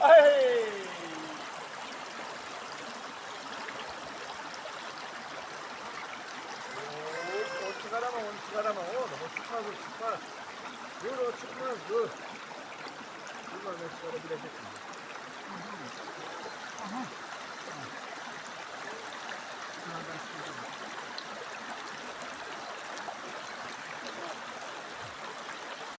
Ay! O çıkaramam, onu çıkaramam oğlum. O çıkmaz, o çıkmaz. Dur, o çıkmaz, dur. Dur lan, ben çıkarabilecek miyim? Aha.